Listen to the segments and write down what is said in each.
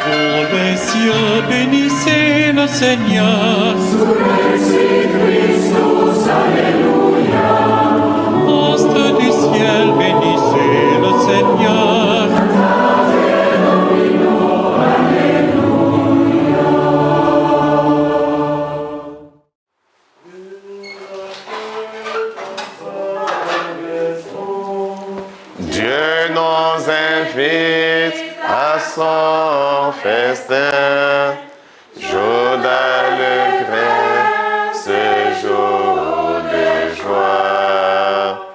Pour les cieux, bénissez le Seigneur. Sur Christus, Alléluia. Astres du ciel, bénissez le Seigneur. Dieu nous invite à son festin, jour d'allégresse, jour de joie.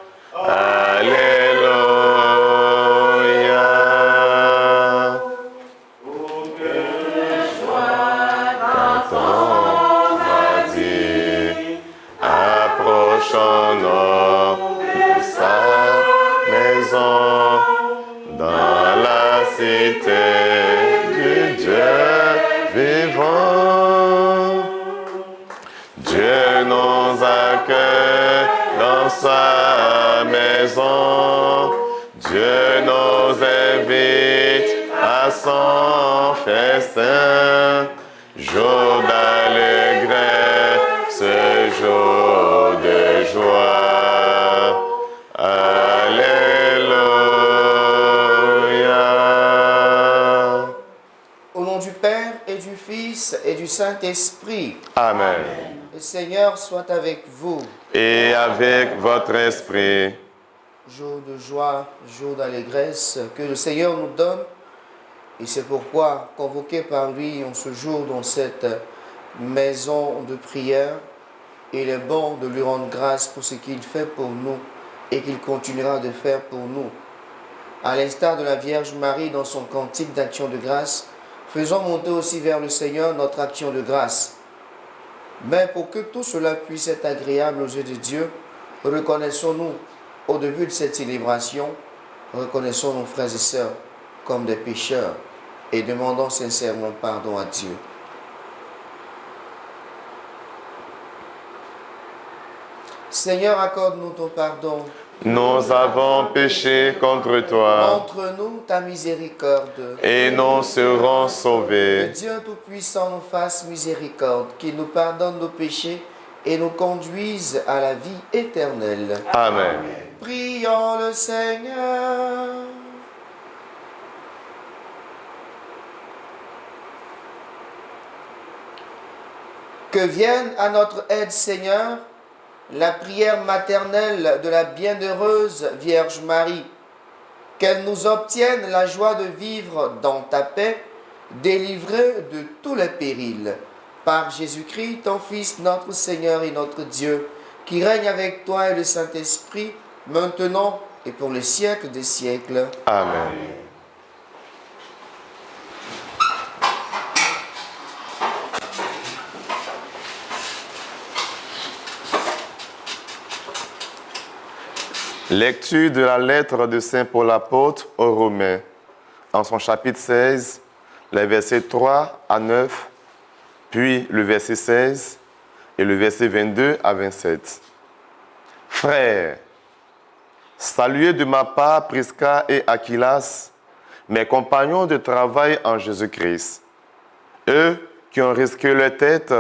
Alléluia. Quand va dire, approchons-nous de sa maison, dans la cité du Dieu vivant. Dieu nous accueille dans sa maison. Dieu nous invite à son festin, jour d'allégresse, jour de joie. Alléluia. Au nom du Père et du Fils et du Saint-Esprit, Amen. le Seigneur soit avec vous. Et avec votre esprit. Jour de joie, jour d'allégresse que le Seigneur nous donne. Et c'est pourquoi, convoqués par lui en ce jour dans cette maison de prière, il est bon de lui rendre grâce pour ce qu'il fait pour nous et qu'il continuera de faire pour nous. À l'instar de la Vierge Marie dans son cantique d'action de grâce, faisons monter aussi vers le Seigneur notre action de grâce. Mais pour que tout cela puisse être agréable aux yeux de Dieu, reconnaissons-nous au début de cette célébration, reconnaissons nos frères et sœurs comme des pécheurs et demandons sincèrement pardon à Dieu. Seigneur, accorde-nous ton pardon. Nous avons péché contre toi Montre-nous ta miséricorde. et nous serons Que sauvés. Dieu Tout-Puissant nous fasse miséricorde, qu'il nous pardonne nos péchés et nous conduise à la vie éternelle. Amen. Prions le Seigneur. Que vienne à notre aide, Seigneur, la prière maternelle de la bienheureuse Vierge Marie. Qu'elle nous obtienne la joie de vivre dans ta paix, délivrés de tous les périls. Par Jésus-Christ, ton Fils, notre Seigneur et notre Dieu, qui règne avec toi et le Saint-Esprit, maintenant et pour les siècles des siècles. Amen. Lecture de la lettre de Saint Paul apôtre aux Romains, en son chapitre 16, les versets 3 à 9, puis le verset 16 et le verset 22 à 27. Frères, saluez de ma part Prisca et Aquilas, mes compagnons de travail en Jésus-Christ, eux qui ont risqué leur tête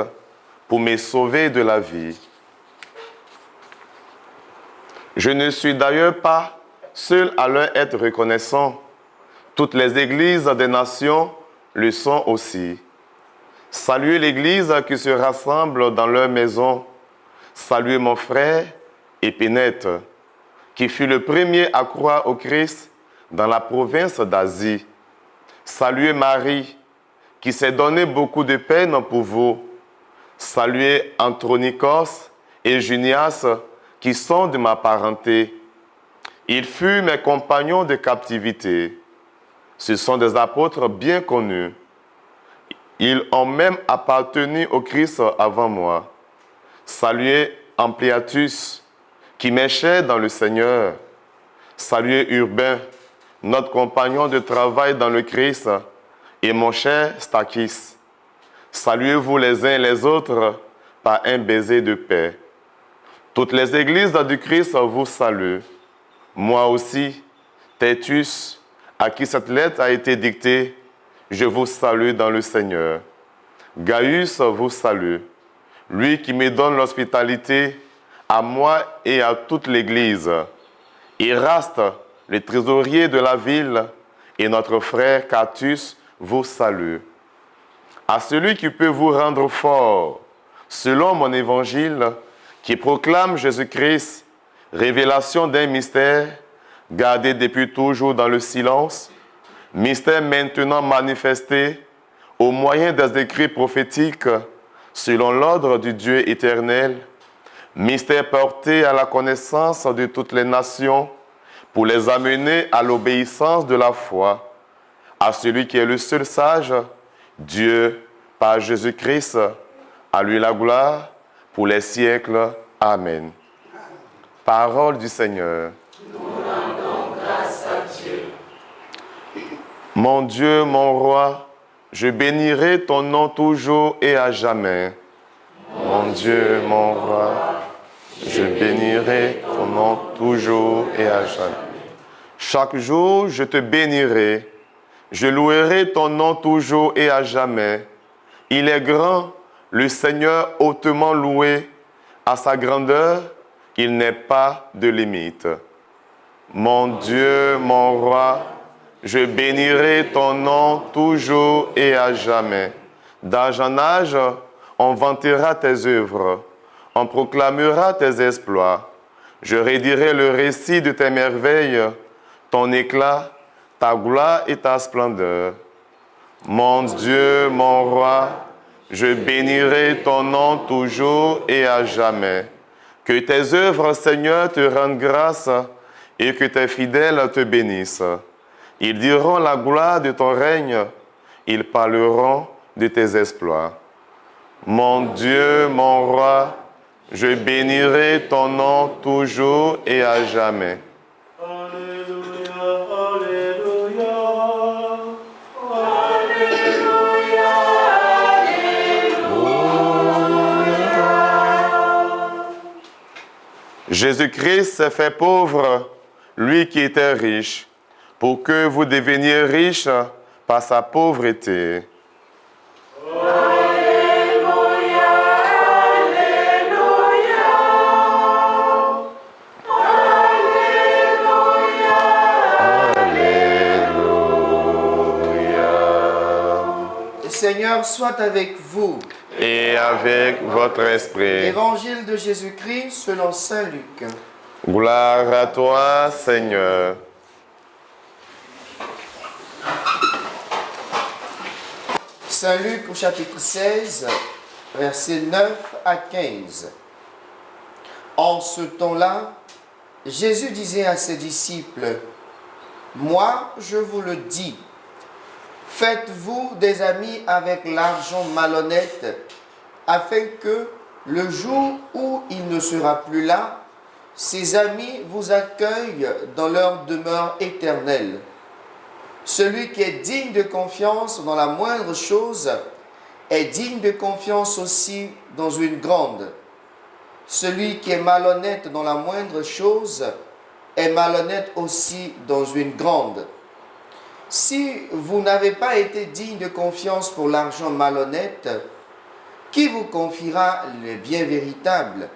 pour me sauver de la vie. Je ne suis d'ailleurs pas seul à leur être reconnaissant. Toutes les églises des nations le sont aussi. Saluez l'église qui se rassemble dans leur maison. Saluez mon frère Épinète, qui fut le premier à croire au Christ dans la province d'Asie. Saluez Marie, qui s'est donné beaucoup de peine pour vous. Saluez Andronicos et Junias, qui sont de ma parenté. Ils furent mes compagnons de captivité. Ce sont des apôtres bien connus. Ils ont même appartenu au Christ avant moi. Saluez Ampliatus, qui m'est cher dans le Seigneur. Saluez Urbain, notre compagnon de travail dans le Christ, et mon cher Stachys. Saluez-vous les uns et les autres par un baiser de paix. Toutes les églises du Christ vous saluent. Moi aussi, Tertius, à qui cette lettre a été dictée, je vous salue dans le Seigneur. Gaius vous salue, lui qui me donne l'hospitalité à moi et à toute l'Église. Eraste, le trésorier de la ville, et notre frère Catus vous salue. À celui qui peut vous rendre fort, selon mon évangile, qui proclame Jésus-Christ, révélation d'un mystère, gardé depuis toujours dans le silence, mystère maintenant manifesté au moyen des écrits prophétiques, selon l'ordre du Dieu éternel, mystère porté à la connaissance de toutes les nations, pour les amener à l'obéissance de la foi, à celui qui est le seul sage, Dieu, par Jésus-Christ, à lui la gloire, pour les siècles. Amen. Parole du Seigneur. Nous rendons grâce à Dieu. Mon Dieu, mon roi, je bénirai ton nom toujours et à jamais. Mon Dieu, mon roi, je bénirai ton nom toujours et à jamais. Chaque jour, je te bénirai. Je louerai ton nom toujours et à jamais. Il est grand, le Seigneur hautement loué. À sa grandeur, il n'est pas de limite. Mon Dieu, mon roi, je bénirai ton nom toujours et à jamais. D'âge en âge, on vantera tes œuvres, on proclamera tes exploits. Je rédirai le récit de tes merveilles, ton éclat, ta gloire et ta splendeur. Mon Dieu, mon roi, je bénirai ton nom toujours et à jamais. Que tes œuvres, Seigneur, te rendent grâce et que tes fidèles te bénissent. Ils diront la gloire de ton règne, ils parleront de tes exploits. Mon Dieu, mon roi, je bénirai ton nom toujours et à jamais. Alléluia, Alléluia. Jésus-Christ s'est fait pauvre, lui qui était riche, pour que vous deveniez riches par sa pauvreté. Le Seigneur soit avec vous. Et avec votre esprit. Évangile de Jésus-Christ selon saint Luc. Gloire à toi, Seigneur. Saint Luc au chapitre 16, versets 9 à 15. En ce temps-là, Jésus disait à ses disciples, « Moi, je vous le dis, faites-vous des amis avec l'argent malhonnête, afin que, le jour où il ne sera plus là, ces amis vous accueillent dans leur demeure éternelle. Celui qui est digne de confiance dans la moindre chose est digne de confiance aussi dans une grande. Celui qui est malhonnête dans la moindre chose est malhonnête aussi dans une grande. Si vous n'avez pas été digne de confiance pour l'argent malhonnête, qui vous confiera le bien véritable?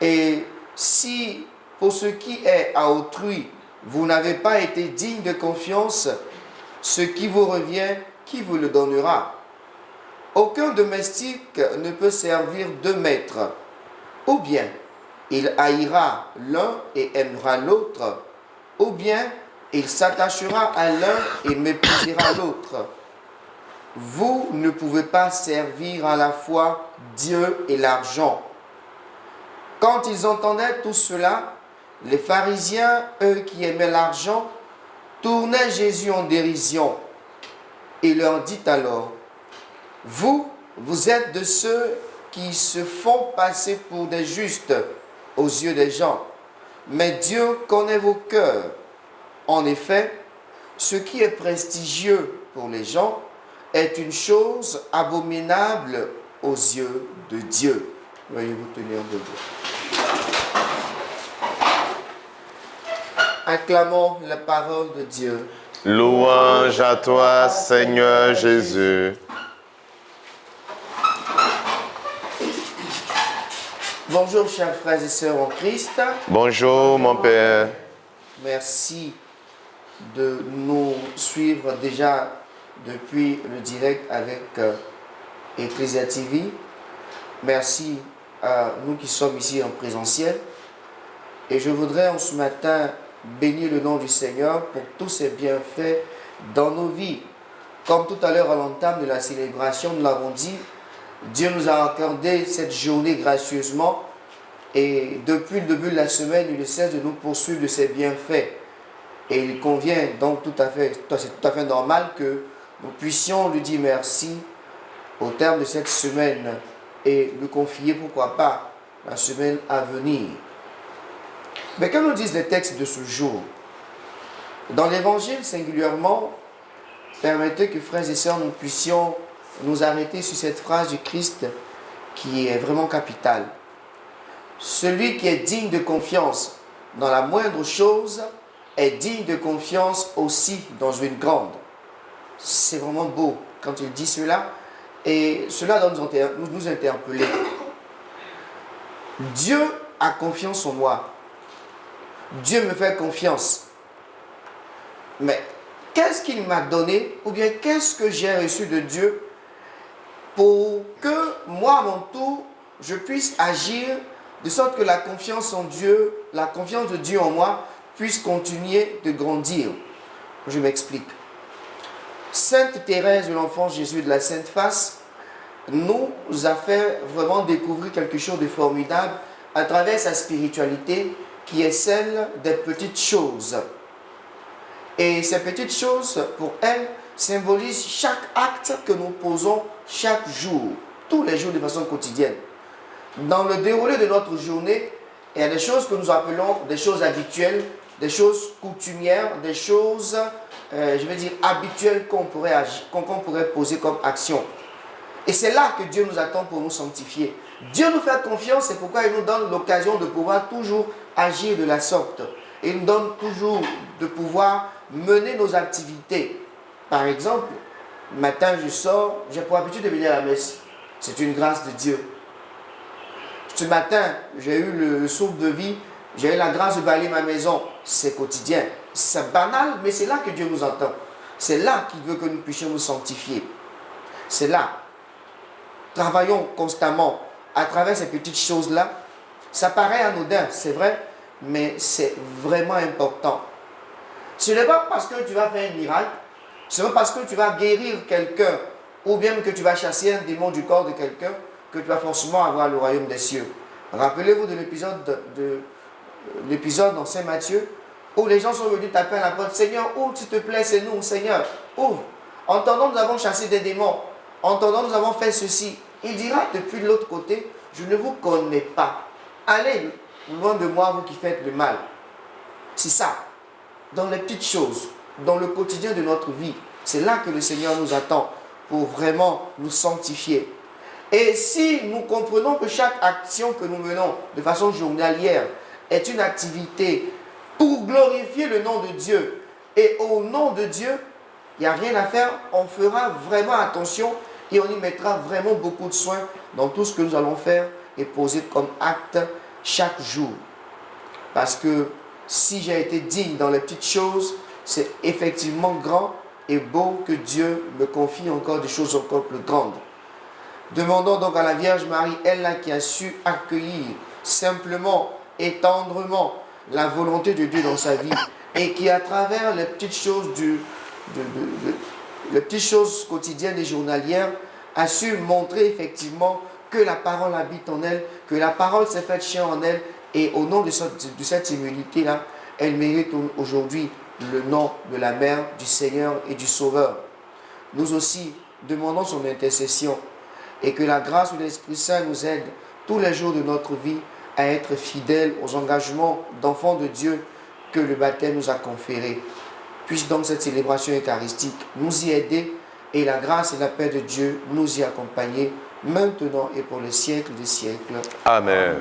Et si, pour ce qui est à autrui, vous n'avez pas été digne de confiance, ce qui vous revient, qui vous le donnera? Aucun domestique ne peut servir deux maîtres. Ou bien il haïra l'un et aimera l'autre, ou bien il s'attachera à l'un et méprisera l'autre. Vous ne pouvez pas servir à la fois Dieu et l'argent. Quand ils entendaient tout cela, les pharisiens, eux qui aimaient l'argent, tournaient Jésus en dérision. Il leur dit alors, « Vous êtes de ceux qui se font passer pour des justes aux yeux des gens, mais Dieu connaît vos cœurs. En effet, ce qui est prestigieux pour les gens est une chose abominable aux yeux de Dieu. » Veuillez vous tenir debout. Acclamons la parole de Dieu. Louange à toi, Seigneur Jésus. Bonjour chers frères et sœurs en Christ. Bonjour, mon Père. Merci de nous suivre déjà depuis le direct avec Ecclesia TV. Merci à nous qui sommes ici en présentiel. Et je voudrais en ce matin bénir le nom du Seigneur pour tous ses bienfaits dans nos vies. Comme tout à l'heure à l'entame de la célébration, nous l'avons dit, Dieu nous a accordé cette journée gracieusement et depuis le début de la semaine, il ne cesse de nous poursuivre de ses bienfaits. Et il convient donc c'est tout à fait normal que nous puissions lui dire merci au terme de cette semaine et lui confier, pourquoi pas, la semaine à venir. Mais que nous disent les textes de ce jour? Dans l'évangile singulièrement, permettez que frères et sœurs, nous puissions nous arrêter sur cette phrase du Christ qui est vraiment capitale. Celui qui est digne de confiance dans la moindre chose est digne de confiance aussi dans une grande. C'est vraiment beau quand il dit cela et cela doit nous interpeller. Dieu a confiance en moi. Dieu me fait confiance. Mais qu'est-ce qu'il m'a donné ou bien qu'est-ce que j'ai reçu de Dieu pour que moi, à mon tour, je puisse agir de sorte que la confiance en Dieu, la confiance de Dieu en moi puisse continuer de grandir. Je m'explique. Sainte Thérèse de l'Enfant Jésus de la Sainte Face nous a fait vraiment découvrir quelque chose de formidable à travers sa spiritualité qui est celle des petites choses. Et ces petites choses, pour elle, symbolisent chaque acte que nous posons chaque jour, tous les jours de façon quotidienne. Dans le déroulé de notre journée, il y a des choses que nous appelons des choses habituelles, des choses coutumières, des choses, habituelles qu'on pourrait poser comme action. Et c'est là que Dieu nous attend pour nous sanctifier. Dieu nous fait confiance, c'est pourquoi il nous donne l'occasion de pouvoir toujours agir de la sorte. Il nous donne toujours de pouvoir mener nos activités. Par exemple, le matin je sors, j'ai pour habitude de venir à la messe. C'est une grâce de Dieu. Ce matin, j'ai eu le souffle de vie, j'ai eu la grâce de balayer ma maison. C'est quotidien. C'est banal, mais c'est là que Dieu nous entend. C'est là qu'il veut que nous puissions nous sanctifier. C'est là. Travaillons constamment à travers ces petites choses-là. Ça paraît anodin, c'est vrai, mais c'est vraiment important. Ce n'est pas parce que tu vas faire un miracle, ce n'est pas parce que tu vas guérir quelqu'un ou bien que tu vas chasser un démon du corps de quelqu'un que tu vas forcément avoir le royaume des cieux. Rappelez-vous de l'épisode dans Saint Matthieu où les gens sont venus taper à la porte. Seigneur, ouvre s'il te plaît, c'est nous, Seigneur, ouvre. Entendons, nous avons chassé des démons. Entendons, nous avons fait ceci. Il dira depuis l'autre côté, je ne vous connais pas. Allez loin de moi, vous qui faites le mal. C'est ça. Dans les petites choses, dans le quotidien de notre vie, c'est là que le Seigneur nous attend pour vraiment nous sanctifier. Et si nous comprenons que chaque action que nous menons de façon journalière est une activité pour glorifier le nom de Dieu, et au nom de Dieu, il n'y a rien à faire, on fera vraiment attention et on y mettra vraiment beaucoup de soin dans tout ce que nous allons faire et poser comme acte chaque jour. Parce que si j'ai été digne dans les petites choses, c'est effectivement grand et beau que Dieu me confie encore des choses encore plus grandes. Demandons donc à la Vierge Marie, elle là qui a su accueillir simplement et tendrement la volonté de Dieu dans sa vie et qui à travers les petites choses, les petites choses quotidiennes et journalières a su montrer effectivement que la parole habite en elle, que la parole s'est faite chair en elle et au nom de cette humilité-là, elle mérite aujourd'hui le nom de la Mère du Seigneur et du Sauveur. Nous aussi demandons son intercession et que la grâce de l'Esprit Saint nous aide tous les jours de notre vie à être fidèles aux engagements d'enfants de Dieu que le baptême nous a conférés. Puisse donc cette célébration eucharistique nous y aider et la grâce et la paix de Dieu nous y accompagner maintenant et pour les siècles des siècles. Amen.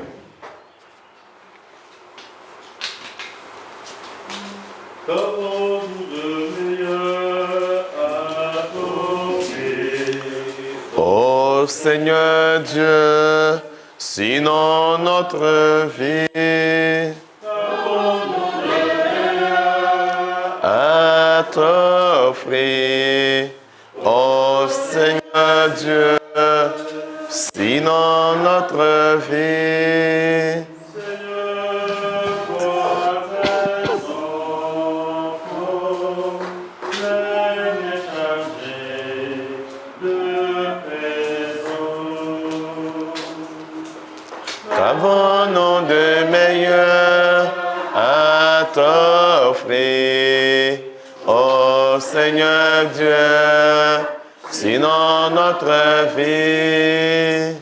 qu'avons-nous de meilleur à t'offrir? Ô Seigneur Dieu, sinon notre vie à t'offrir. Ô Seigneur Dieu, sinon notre vie qu'avons-nous de meilleur à t'offrir, ô Seigneur Dieu, sinon notre vie,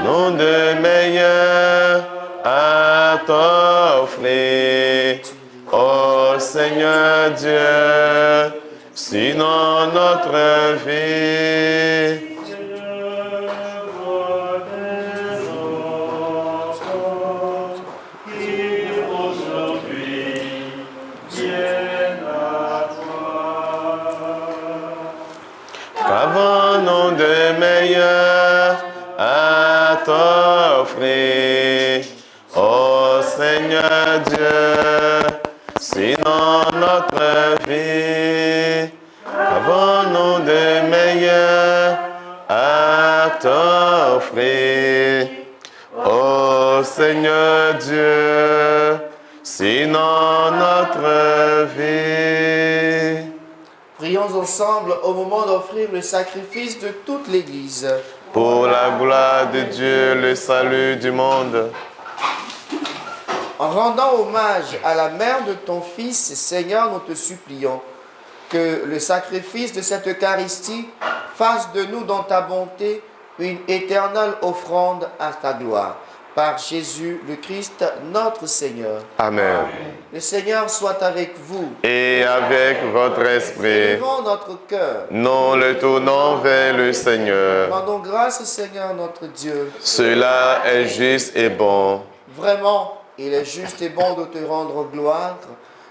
nous de meilleur à t'offrir, ô Seigneur Dieu, sinon notre vie. Qu'avons-nous de meilleur à t'offrir, ô Seigneur Dieu, sinon notre vie? Qu'avons-nous de meilleur à t'offrir, ô Seigneur Dieu, sinon notre vie? Prions ensemble au moment d'offrir le sacrifice de toute l'Église. Pour la gloire de Dieu, le salut du monde. En rendant hommage à la mère de ton Fils, Seigneur, nous te supplions que le sacrifice de cette Eucharistie fasse de nous dans ta bonté une éternelle offrande à ta gloire. Par Jésus le Christ, notre Seigneur. Amen. Le Seigneur soit avec vous. Et avec votre esprit, Élevons notre cœur. nous le tournons vers le Seigneur. Rendons grâce au Seigneur notre Dieu. Cela est juste et bon. Vraiment, il est juste et bon de te rendre gloire,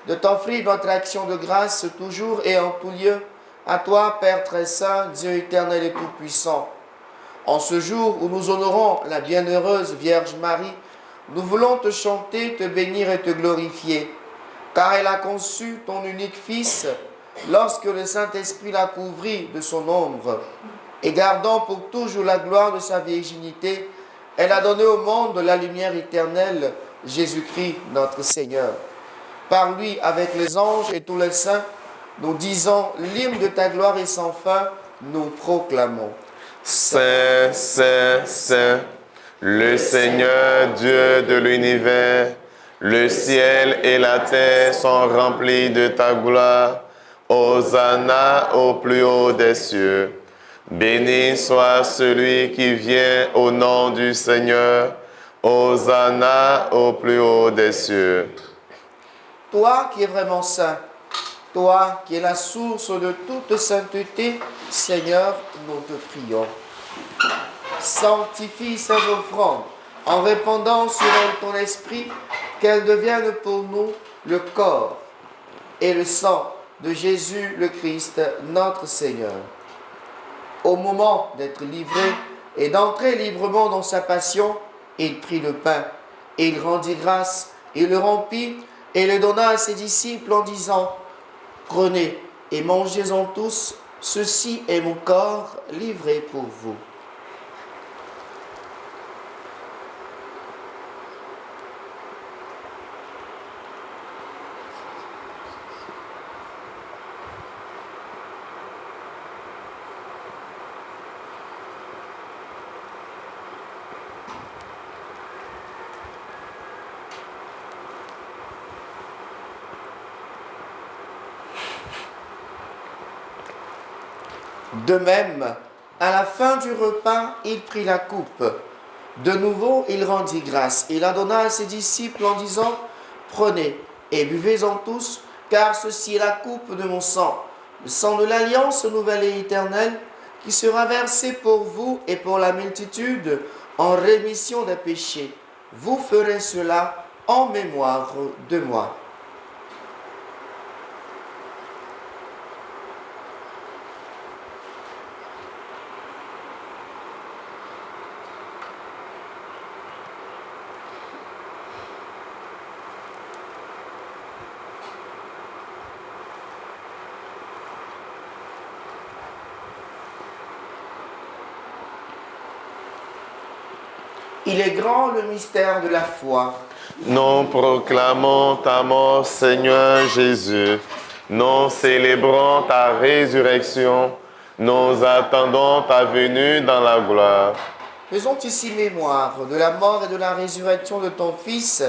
de t'offrir notre action de grâce toujours et en tout lieu, à toi, Père très saint, Dieu éternel et tout-puissant. En ce jour où nous honorons la bienheureuse Vierge Marie, nous voulons te chanter, te bénir et te glorifier, car elle a conçu ton unique Fils lorsque le Saint-Esprit l'a couvri de son ombre. Et gardant pour toujours la gloire de sa virginité, elle a donné au monde la lumière éternelle, Jésus-Christ notre Seigneur. Par lui, avec les anges et tous les saints, nous disons l'hymne de ta gloire et sans fin, nous proclamons. Saint, Saint, Saint, le Seigneur Dieu de l'univers, le ciel et la terre sont remplis de ta gloire. Hosanna au plus haut des cieux. Béni soit celui qui vient au nom du Seigneur. Hosanna au plus haut des cieux. Toi qui es vraiment saint, toi qui es la source de toute sainteté, Seigneur, nous te prions. Sanctifie ces offrandes en répandant sur elles ton esprit, qu'elles deviennent pour nous le corps et le sang de Jésus le Christ, notre Seigneur. Au moment d'être livré et d'entrer librement dans sa passion, il prit le pain, et il rendit grâce, il le rompit et le donna à ses disciples en disant: prenez et mangez-en tous, ceci est mon corps livré pour vous. De même, à la fin du repas, il prit la coupe. De nouveau, il rendit grâce. Il la donna à ses disciples en disant: prenez et buvez-en tous, car ceci est la coupe de mon sang, le sang de l'alliance nouvelle et éternelle, qui sera versé pour vous et pour la multitude en rémission des péchés. Vous ferez cela en mémoire de moi. Il est grand le mystère de la foi. Nous proclamons ta mort, Seigneur Jésus. Nous célébrons ta résurrection. Nous attendons ta venue dans la gloire. Faisons ici mémoire de la mort et de la résurrection de ton Fils.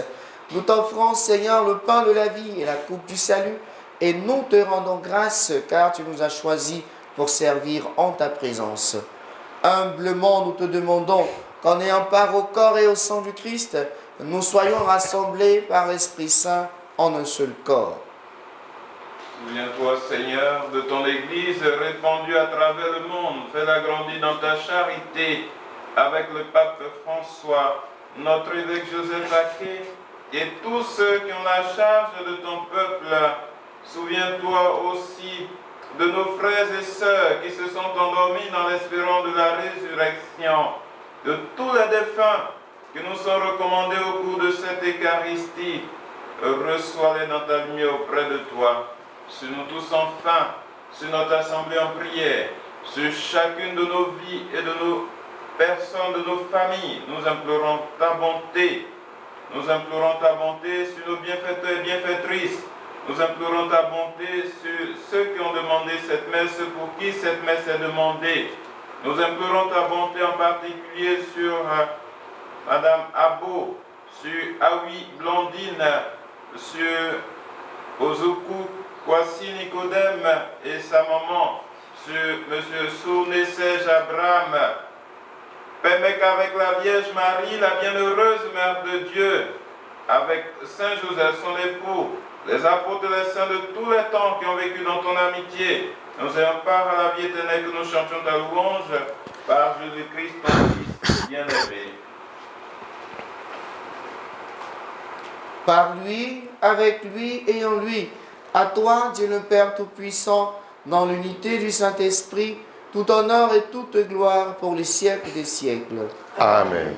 Nous t'offrons, Seigneur, le pain de la vie et la coupe du salut. Et nous te rendons grâce, car tu nous as choisis pour servir en ta présence. Humblement, nous te demandons qu'en ayant part au corps et au sang du Christ, nous soyons rassemblés par l'Esprit Saint en un seul corps. Souviens-toi, Seigneur, de ton Église répandue à travers le monde. Fais-la grandir dans ta charité avec le pape François, notre évêque Joseph Baquet et tous ceux qui ont la charge de ton peuple. Souviens-toi aussi de nos frères et sœurs qui se sont endormis dans l'espérance de la résurrection, de tous les défunts qui nous sont recommandés au cours de cette Eucharistie. Reçois-les dans ta lumière auprès de toi. Sur nous tous enfin, sur notre assemblée en prière, sur chacune de nos vies et de nos personnes, de nos familles, nous implorons ta bonté. Nous implorons ta bonté sur nos bienfaiteurs et bienfaitrices. Nous implorons ta bonté sur ceux qui ont demandé cette messe, pour qui cette messe est demandée. Nous implorons ta bonté en particulier sur Madame Abo, sur Awi Blandine, sur Ozoku Kwasi Nicodème et sa maman, sur M. Sourné Serge Abraham. Permets qu'avec la Vierge Marie, la bienheureuse Mère de Dieu, avec Saint Joseph, son époux, les apôtres et les saints de tous les temps qui ont vécu dans ton amitié, nous ayons part à la vie éternelle, que nous chantions ta louange par Jésus-Christ, ton Fils bien-aimé. Par lui, avec lui et en lui, à toi, Dieu le Père Tout-Puissant, dans l'unité du Saint-Esprit, tout honneur et toute gloire pour les siècles des siècles. Amen.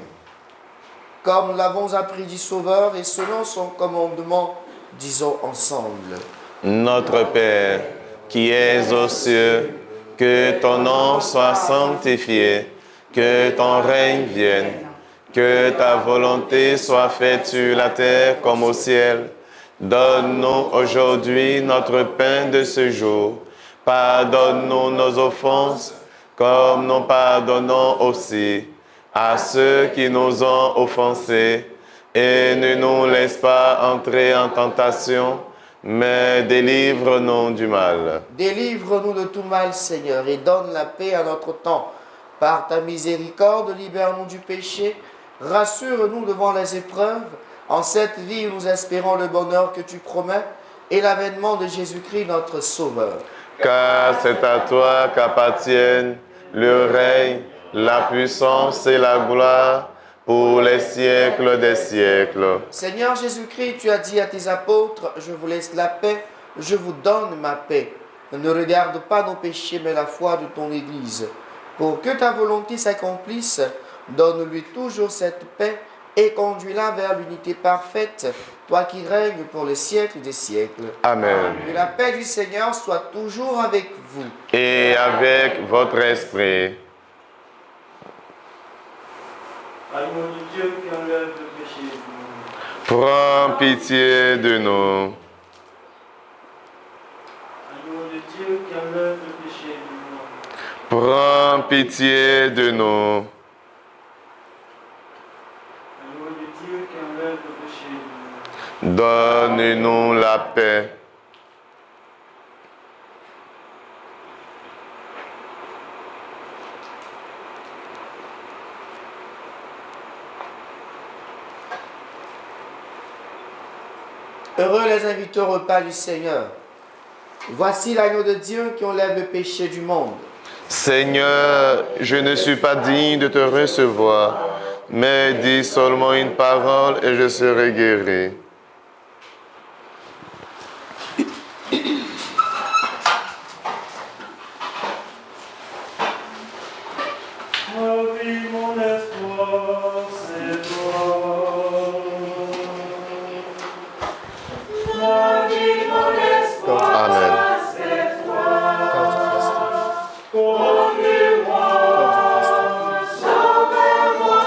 Comme nous l'avons appris du Sauveur et selon son commandement, disons ensemble. Notre Père, qui es aux cieux, que ton nom soit sanctifié, que ton règne vienne, que ta volonté soit faite sur la terre comme au ciel. Donne-nous aujourd'hui notre pain de ce jour. Pardonne-nous nos offenses, comme nous pardonnons aussi à ceux qui nous ont offensés. Et ne nous laisse pas entrer en tentation, mais délivre-nous du mal. Délivre-nous de tout mal, Seigneur, et donne la paix à notre temps. Par ta miséricorde, libère-nous du péché, rassure-nous devant les épreuves. En cette vie, nous espérons le bonheur que tu promets et l'avènement de Jésus-Christ, notre Sauveur. Car c'est à toi qu'appartiennent le règne, la puissance et la gloire pour les siècles des siècles. Seigneur Jésus-Christ, tu as dit à tes apôtres, je vous laisse la paix, je vous donne ma paix. Ne regarde pas nos péchés, mais la foi de ton Église. Pour que ta volonté s'accomplisse, donne-lui toujours cette paix et conduis-la vers l'unité parfaite, toi qui règnes pour les siècles des siècles. Amen. Que la paix du Seigneur soit toujours avec vous. Et avec votre esprit. Agneau de Dieu qui enlève le péché du monde. Prends pitié de nous. Agneau de Dieu qui enlève le péché du monde. Prends pitié de nous. Agneau de Dieu qui enlève le péché du monde. Donne-nous la paix. Heureux les invités au repas du Seigneur. Voici l'agneau de Dieu qui enlève le péché du monde. Seigneur, je ne suis pas digne de te recevoir, mais dis seulement une parole et je serai guéri. Ma vie, mon espoir, c'est toi. Ma vie, mon espoir, Amen. c'est toi. Conduis-moi, Conduis-moi, sauvez-moi.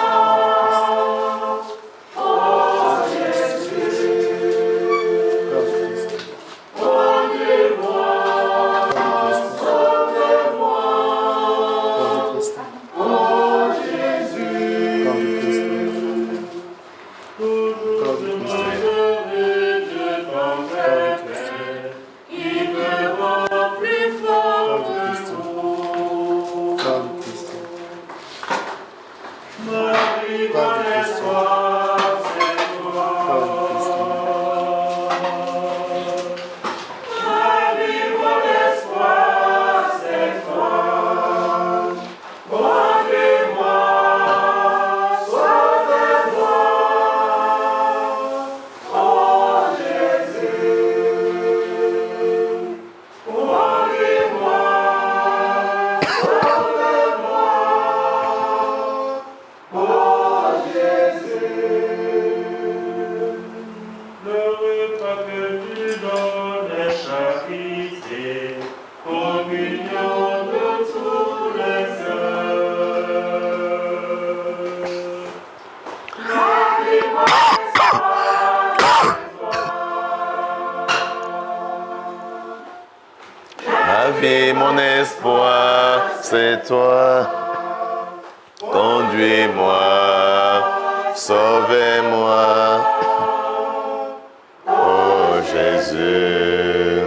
baptisés, communion de tous les œuvres. Ma vie, mon espoir, c'est toi. Conduis-moi, sauvez-moi. Oh Jésus.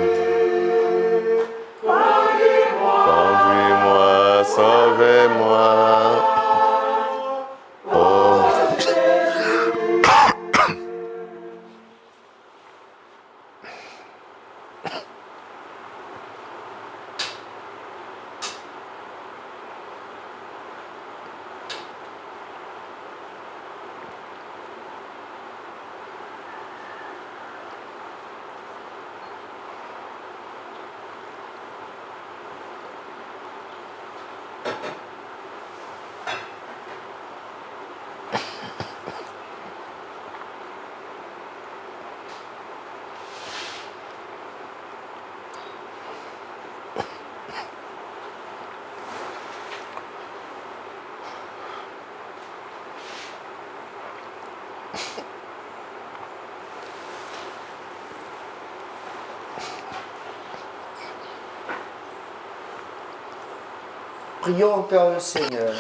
Conduis-moi, sauvez-moi. Oh Prions encore le Seigneur.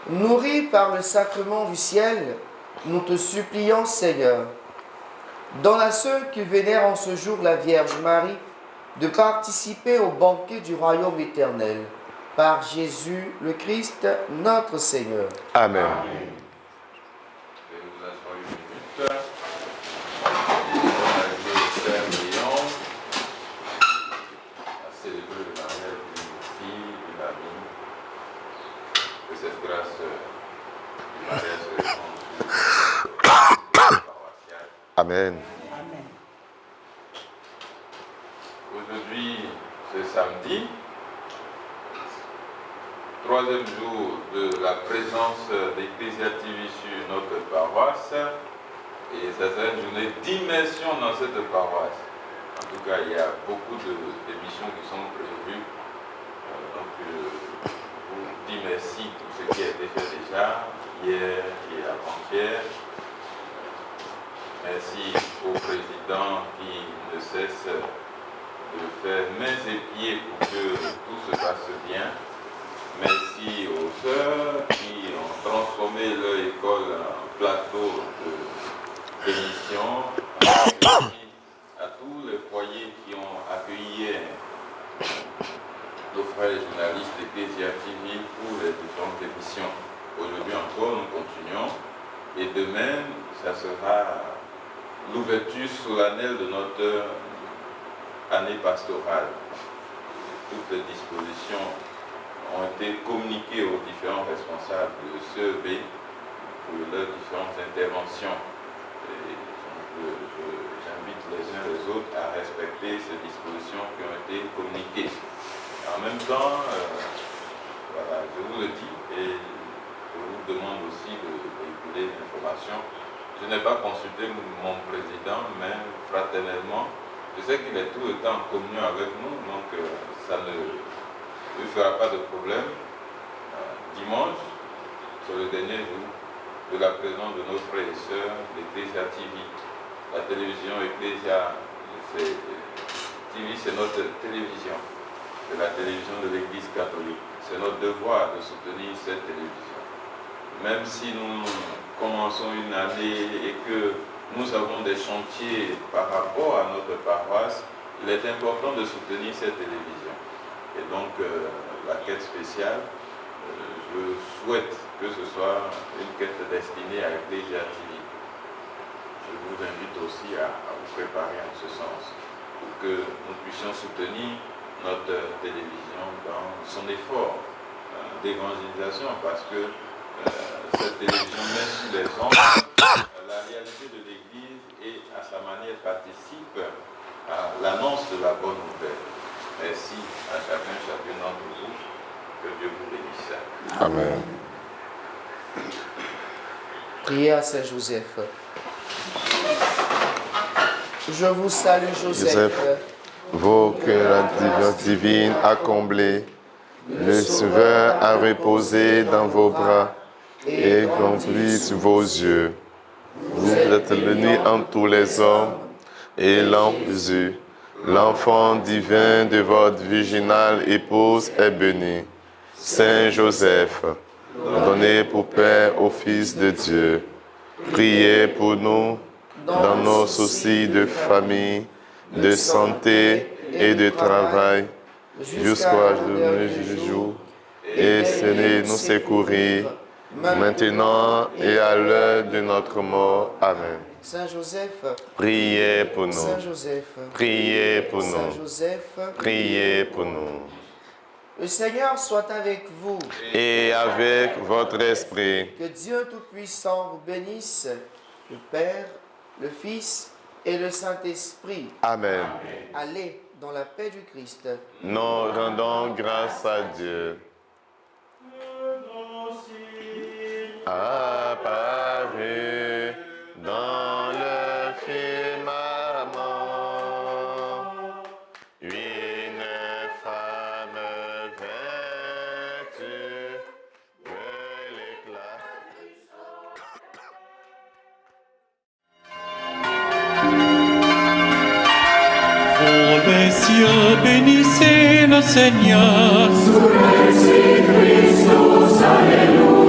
Nourris par le sacrement du ciel, nous te supplions, Seigneur, donne à ceux qui vénèrent en ce jour la Vierge Marie de participer au banquet du royaume éternel. Par Jésus le Christ, notre Seigneur. Amen. Je vais vous asseoir une minute. À célébrer le mariage d'une fille, d'une amie. Que cette grâce du mariage se répande sur paroissiale. Amen. Aujourd'hui, c'est samedi, troisième jour de la présence d'Ecclesia TV sur notre paroisse. Et ça sera une journée d'immersion dans cette paroisse. En tout cas, il y a beaucoup d'émissions qui sont prévues. Donc, je vous dis merci pour ce qui a été fait déjà, hier et avant-hier. Merci au président qui ne cesse de faire mains et pieds pour que tout se passe bien. Merci aux sœurs qui ont transformé leur école en plateau d'émission. Merci à tous les foyers qui ont accueilli nos frères journalistes d'Ecclesia TV pour les différentes émissions. Aujourd'hui encore, nous continuons. Et demain, ça sera l'ouverture solennelle de notre année pastorale. Toutes les dispositions ont été communiquées aux différents responsables de CEB pour leurs différentes interventions. Et donc, j'invite les uns les autres à respecter ces dispositions qui ont été communiquées. En même temps, voilà, je vous le dis et je vous demande aussi de véhiculer l'information. Je n'ai pas consulté mon président, mais fraternellement, je sais qu'il est tout le temps en communion avec nous, donc ça ne lui fera pas de problème. Dimanche, sur le dernier jour de la présence de nos frères et sœurs d'Ecclesia TV, la télévision Ecclesia TV, c'est notre télévision, c'est la télévision de l'Église catholique. C'est notre devoir de soutenir cette télévision. Même si nous commençons une année et que nous avons des chantiers par rapport à notre paroisse, il est important de soutenir cette télévision. Et donc, la quête spéciale, je souhaite que ce soit une quête destinée à Ecclesia TV. Je vous invite aussi à vous préparer en ce sens, pour que nous puissions soutenir notre télévision dans son effort d'évangélisation, parce que cette télévision met sur les ondes la réalité de l'Église et à sa manière participe à l'annonce de la bonne nouvelle. Merci à chacune d'entre vous. Que Dieu vous bénisse. Amen. Priez à Saint Joseph. Je vous salue, Joseph. Joseph, vos cœurs divine a comblé, le Sauveur a reposé dans vos bras et rempli sur vos yeux. Vous êtes bénie entre tous les hommes, et Jésus, l'enfant divin de votre virginale épouse, est béni. Saint Joseph, donné pour Père au Fils de Dieu, priez pour nous dans nos soucis de famille, de santé et de travail, jusqu'à ce jour, et Seigneur nous secourir, maintenant et à l'heure de notre mort. Amen. Saint Joseph, Priez pour nous. Saint Joseph, Priez pour Saint nous. Joseph, Priez pour nous. le Seigneur soit avec vous. Et avec votre esprit. Que Dieu Tout-Puissant vous bénisse, le Père, le Fils et le Saint-Esprit. Amen. Allez dans la paix du Christ. Nous rendons grâce à Dieu. Apparu dans le firmament une femme vêtue de l'éclat. Ô messieurs, bénissez le Seigneur. Sur Christus, Alléluia.